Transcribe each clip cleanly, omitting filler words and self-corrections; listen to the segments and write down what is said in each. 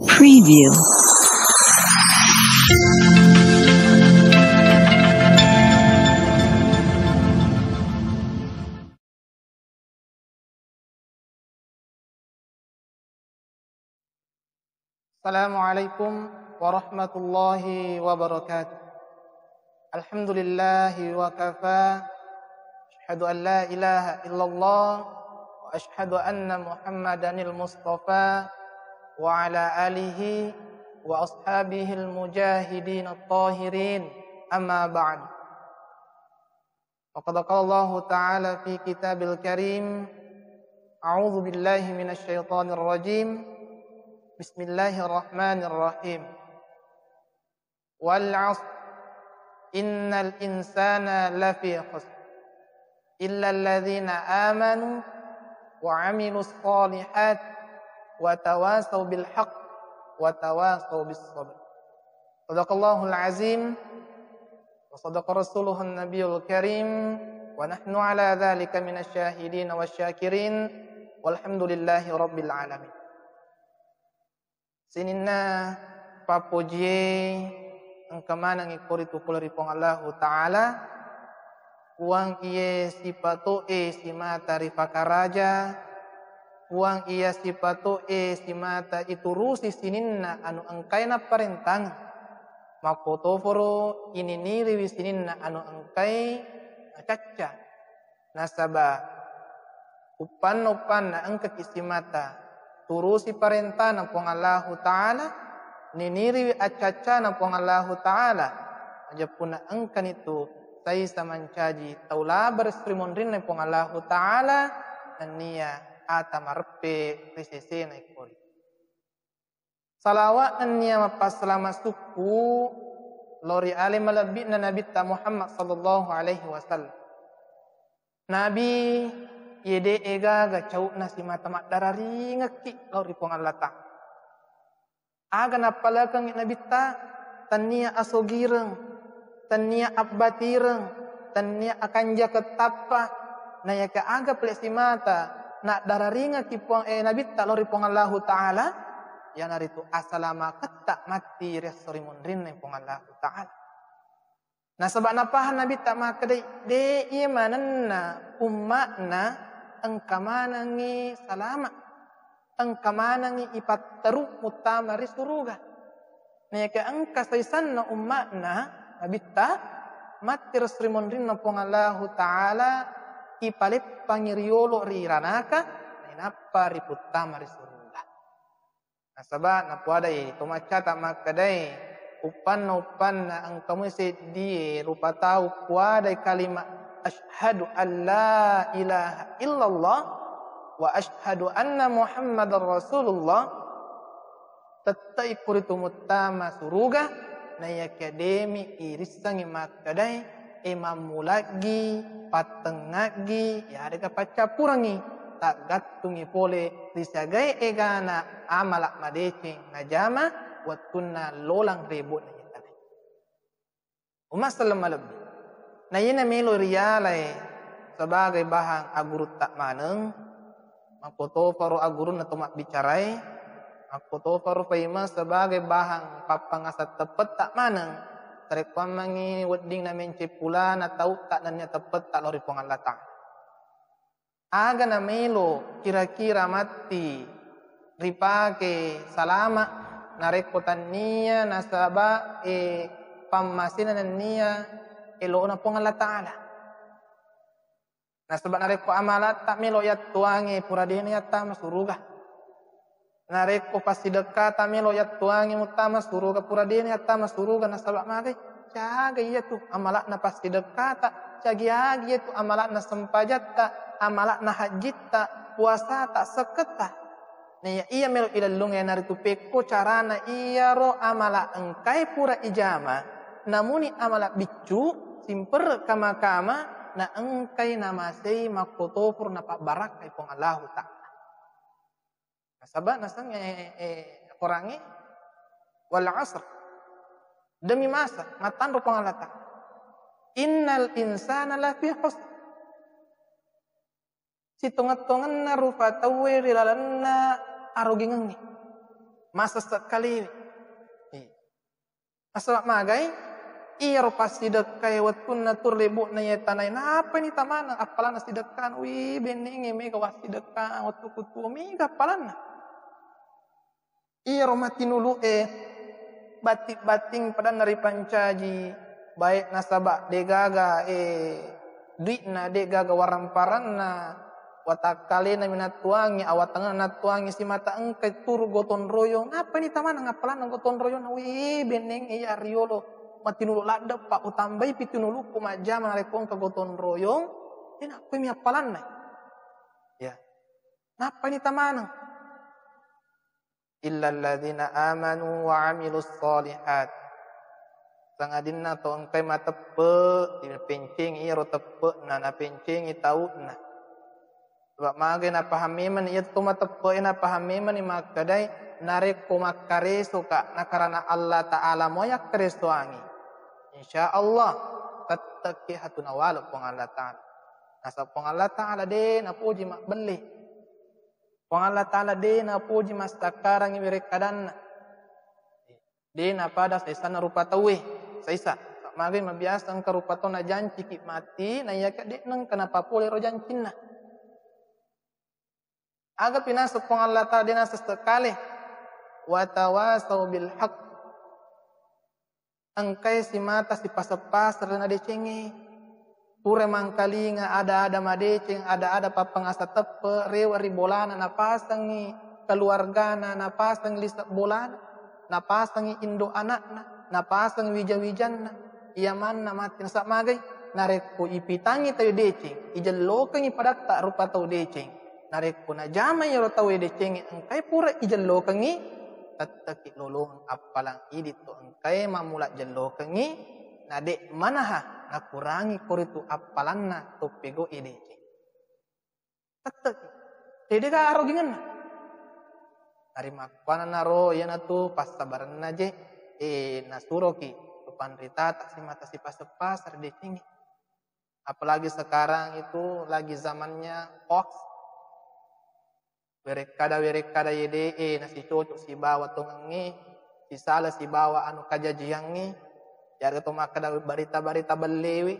Preview. Assalamualaikum warahmatullahi wabarakatuh. Alhamdulillahi wa kafa. Asyhadu an la ilaha illallah wa asyhadu anna Muhammadanil Mustafa wa ala alihi wa ashabihil mujahidin at-tahirin. Amma ba'd. Faqad qala Allah Ta'ala fi kitabil karim. A'udzu billahi minasy syaithanir rajim. Bismillahirrahmanirrahim. Wal 'asr innal insana lafi khusr illa alladzina amanu wa 'amilus shalihat wa tawasaw bil haqq wa tawasaw bis sabr. Shadaqallahul azim wa shadaqa rasuluhun nabiyul karim wa nahnu ala dzalika minasy syahidin wasyakirin walhamdulillahi rabbil alamin. Sininna papuji engkamana ngikuri tukulari pong Allah Ta'ala uang iye sipatu si mata rifakaraja uang iya sipatu si mata iturusi sininna anu engkai na parentang makotoforo ini niriwi sininna anu engkai caca nasaba upan na engka kisimata turusi perintah na pong Allah Ta'ala niniri acaca na pong Allah Ta'ala aja puna engkan itu say sa mancaji taula bersrimon rin na pong Allah Ta'ala dan niya ata marpe risese na ikori salawat dan niya mapaslama suku lori alim malabit na Nabi ta Muhammad sallallahu alaihi wasallam Nabi yede ega ga cau na si mata mak darari ngaki lori pong Allah ta aga na palakang Nabi ta tania asogireng tania abbatireng tania akan jaketapa na ya ka aga plek si mata na darari ngaki pong Nabi ta lori pong Allah Ta'ala ya naritu asalama katta mati resori mundrin na pong Allah Ta'ala. Nah sebab napahan Nabi tak makadai de imanan na umma na engkamanangi salama engkamanangi ipat teruk mutamari suruga na ka engka saisan na umma na Nabi tak mati resori mundrin na pong Allah Ta'ala ipalit pangiriolo riranaka inapa riputama risurula. Nah sabab napuadai tumacata makadai upan na ang kamu di rupa tahu puadai kalimat asyhadu an la ilaha illallah wa asyhadu anna Muhammadar Rasulullah tatai puritu mutama suruga na yakademi irisangi makadai imam mulagi patengagi ya ada kapacapurangi tak gatungi pole disagai egana amalak madece najama watunna lolang ribut na kita umas sallam lebih na yina melo rialay sebagai bahan agurut tak maneng makoto faru agurun na tumak bicarai makoto faru paima sebagai bahan papangasat tepet tak maneng tarik pamangi wedding na mencipula na tau tak nanya tepet tak lori pong Allah Ta'ala. Aga na melo kira-kira mati ripake salama narekotan niya nasaba pamasinan niya elo na pong Allah Ta'ala. Nasaba nareko amalat tak melo yat tuangi puradene yata masuruga. Nareko pasideka tamelo yat tuangi mutama suruga puradene yata masuruga nasaba magai jaga iya tu amalak na pasideka ta jagi itu amalak na sempajat ta amalak na hajit ta puasa ta seketa nih iya melo ilalung ya naritu peko carana iya ro amalak engkai pura ijama namuni amalak bicu simper kama na engkai namasei makotofur na pak barak kay pong Allah Ta'ala. Nasaba nasang kurangi wal 'asr demi masa matan rupang Allah Ta'ala innal insana lafi khusr si tongat-tongan na rupa tawir ilalanna arogingangi masa sekali masa magai iro pasti dekai watun natur lebu na yetanay na apa ni tamana apalan na sidekan wi beningi mega wasi dekan watu kutu mega apalan na iro matinulu batik-bating pada nari pancaji baik nasabak degaga duit na degaga waramparan na watakali na minatuangi awatanga natuangi si mata engkai turu goton royong apa ni tamana ngapalan goton royong wi beneng iya riolo matinulu ladap pak utambai pitinulu kumajama rekong ke goton royong ina apa mi apalan na ya napa ni tamana illa alladzina amanu wa amilus solihat sangadinna to engkai matepe di pencing iro tepe na pencing i tauna sebab magai na pahami man iya to matepe na pahami man ni makadai narek ko makare suka na karana Allah taala moyak krestoangi insyaallah tattaki hatuna wala pong Allah taala nasa pong Allah taala de na puji mak beli pong Allah taala de na puji mas takarang iwirekadan de na pada saisana rupa tawe saisa magai mabiasa ang karupato na janci ki mati na iya ka de nang kenapa pole ro jancinna aga pinasok pong Allah taala de na sekali wa tawasau bil haq angkai si mata si pasapasar na decengi pure mangkalinga ada madeceng ada papangasa tepe rewa ribolana na pasangi keluargana na pasang lisa bolana na pasangi indo anakna na pasang wija-wijanna iya man na mati sak magai nareko ipitangi tayo deceng ijallokangi padakta rupa tayo deceng nareko na jamay ro tayo deceng angkai pura ijallokangi tattaki lolong apalang idit to angkai mamula jallokangi na de manaha na kurangi koritu apalanna to pego idece tattaki dede ka arogingan na ari makwana naro yana tu pasabaran naje nasuroki depan rita tak si mata si pasar de tinggi apalagi sekarang itu lagi zamannya hoax werekada yede nasi cocok si bawa tongangi si salah si bawa anu kajajiangi jar to makada barita belewi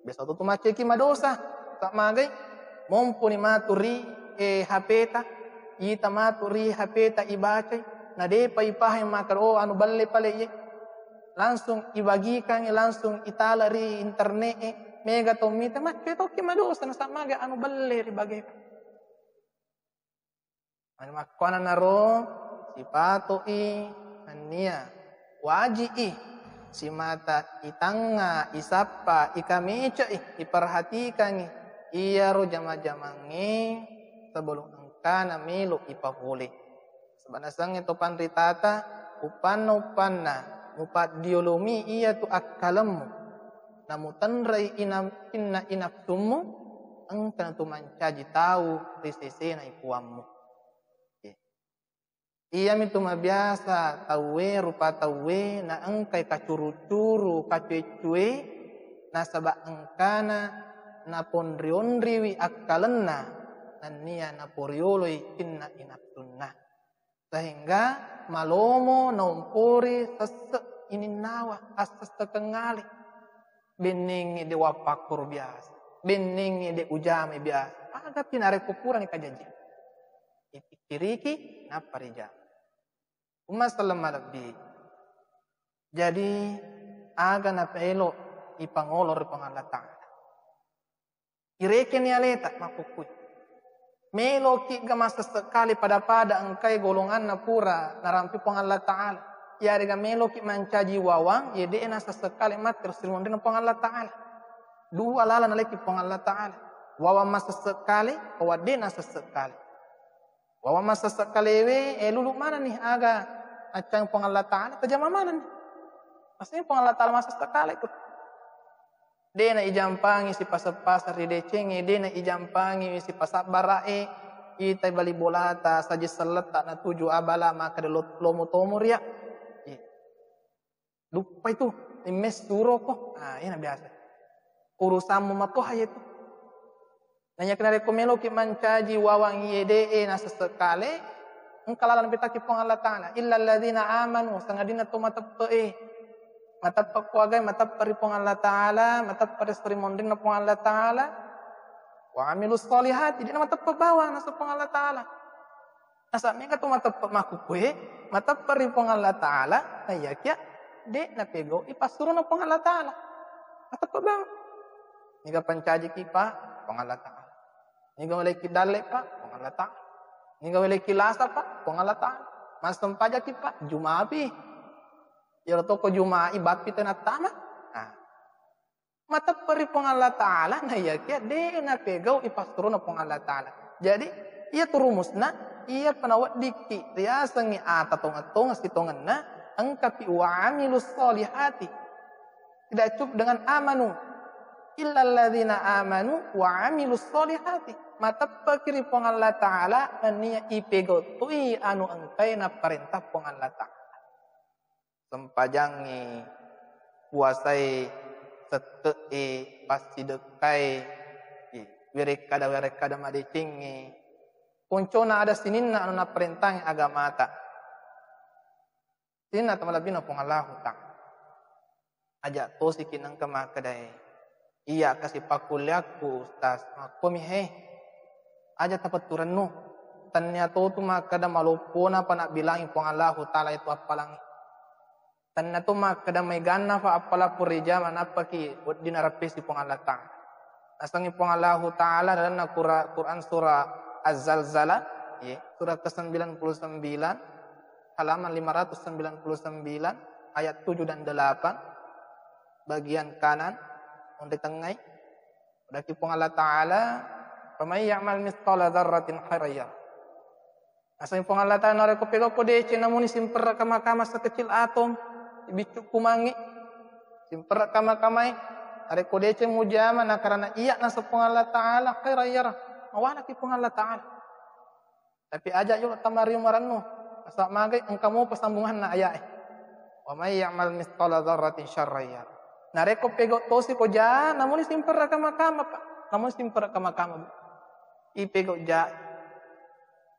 besok tu maceki madosa tak magai mumpuni maturi hapeta ita maturi hapeta ibaca nade paipahay makaro anu balle pale langsung ibagikan langsung italari internet mega to mita maceto ki madosa na sa maga anu balle ri bagay Ani makwana naro sipato ania waji si mata itanga isapa ikameca iperhatikan iya ro jama-jamangi sebelum engkana melo ipahole sebanasang itu pandritata upanna mupat diolomi iya tu akkalemu namutanrai inna inafsumu engkana tu mancaji tahu risesena ipuammu iya mitu mabiasa tawe rupa tawe na engkai kacuru-curu kacue-cue na sabak engkana na pondri-ondriwi akkalenna nania na porioloi inna inaptunna sehingga malomo naumpuri sesek ininawa asas tekengali beningi de wapakur biasa beningi de ujame biasa aga pinare kukuran kajanji ipikiriki na parija Masalah lebih. Jadi aga na pelo ipangolor pangalan Ta'ala. Ireke ni aleta makukut. Melo ki gama sesekali pada engkai golongan na pura narampi pangalan Ta'ala. Yari ga melo ki mancaji wawang yede na sesekali mater sirwon dina pangalan Ta'ala. Dua lala na leki pangalan Ta'ala. Wawang masa sesekali, wawadena sesekali. Wawang masa sesekali lulu mana nih aga acang pangalan Ta'ala tajama mana nih? Maksudnya pangalan Ta'ala masa sekali ikut. Dena ijampangi si pasar-pasar di decengi, dena ijampangi si pasar barae, ita bali bolata saja seletak na tuju abala maka de lomo tomur ya. Lupa itu, imes suro kok. Ah, ini biasa. Urusanmu matoh itu. Nanya kena rekomelo ki mancaji wawang yede na sesekali Engkalalan bitaki pong Allah Ta'ala. Illa alladhina amanu. Sangadina tu matappae. Matappa kuagay, matappari pong Allah Ta'ala. Matappari srimonding na pong Allah Ta'ala. Wa amilus solihati. Di na matappa bawa nasa pong Allah Ta'ala. Nasa mga tu matappa makukwe. Matappari pong Allah Ta'ala. Ayakya. Di na pego. Ipasuro na pong Allah Ta'ala. Matappa bawa. Niga pancaji kipa. Pong Allah Ta'ala. Niga walay kidale pa. Pong Allah Ta'ala. Niga walay kilasa pa, pong Allah Ta'ala. Mas tempaja kipa, jumapi. Yaro toko jumai bapi tenat tama. Mata peri pong Allah Ta'ala na iya kia de na pegaw ipasturo na pong Allah Ta'ala. Jadi iya turumus na iya panawat dikti iya sangi atatong sitongan na ang kapi wa amilus solihati. Tidak cukup dengan amanu. Illa alladhina amanu wa amilus solihati. Matappa kiri pong Allah Ta'ala niya ipegaw tui anu angkay na perintah pong Allah Ta'ala. Sempajangi puasai setei pasti dekai werekada madicingi. Kuncona ada sininna anu na perintah agama ta. Sininna tamalabina pong Allah Ta'ala. Ajak tosi kinang kemakadai. Iya kasih pakulyaku ustaz makumi he. Aja tapat turan nu. Tanya tu makada malupuna pa nak bilangin pong Allah Ta'ala itu apalang. Tanya tu makada may gana fa apala purija manapa ki dinarapis pong Allah Ta'ala. Nasangi pong Allah Ta'ala dalam Quran surah Az-Zalzalah, surah ke-99 halaman 599 ayat 7 dan 8 bagian kanan untuk tengah. Daki pong Allah Ta'ala Pamay ya'mal mithqala dzarratin khairan yarah. Asal pong Allah Ta'ala nare ko pego ko de cina muni simper kama-kama sekecil atom bicuk kumangi simper kama-kamai are ko de mujama na karena iya na sa pong Allah Ta'ala khairan yarah. Mawala ki pong Allah Ta'ala. Tapi aja yo tamari maranno. Asa magay ang kamo pasambungan na aya. Wa may ya'mal mithqala dzarratin syarran yarah. Nare ko pego tosi ko ja namuni simper kama-kama pa. Namun simper kama-kama. Ipego ja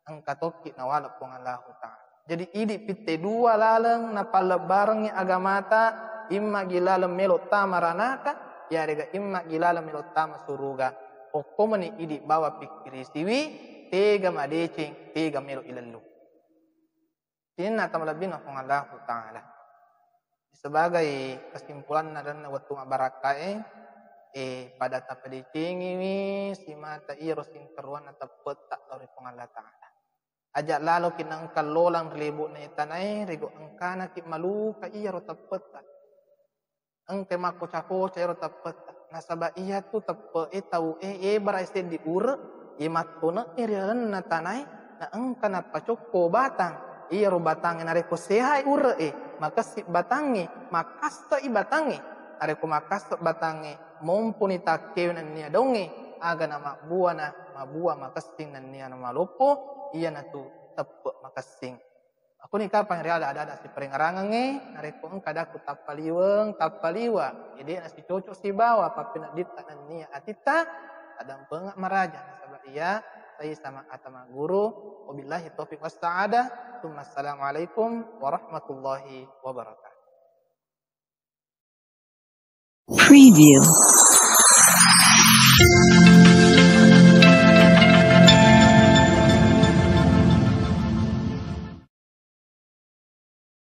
ang katoki na wala pong Allah Ta'ala. Jadi idi pite dua lalang na palabarang ni agamata imma gilalam melot tamaranaka ya rega imma gilalam melot tama suruga o komani idi bawa pikiri siwi tega madecing tega melo ilallu. Tinna tamalabina pong Allah Ta'ala. Sebagai kesimpulan na dan waktu mabarakae pada tapadicingi si mata iros interwan at tapet tak lori pong Allah Ta'ala. Ajak lalo kinang kalolang ribu na itanay rigo ang kana ki malu ka iro tapet tak. Ang kemako cako iro tapet tak. Nasaba iya tu tape tau barai se di ur matuna iriran na tanay na ang kana pacoko batang iro batang na reko sehay ur maka si batangi makasta ibatangi areko makasta batangi mumpuni takew na niya dongi aga na mabua makasing na niya na malupo iya na tu tepe makasing. Aku ni kapang real ada si peringarangan nareko ang kadaku tapaliwa jadi na si cocok si bawa papinadita na niya atita adang pengak maraja nasaba iya saya sama atama guru wabillahi taufiq wassaada tsumma assalamualaikum warahmatullahi wabarakatuh. Preview.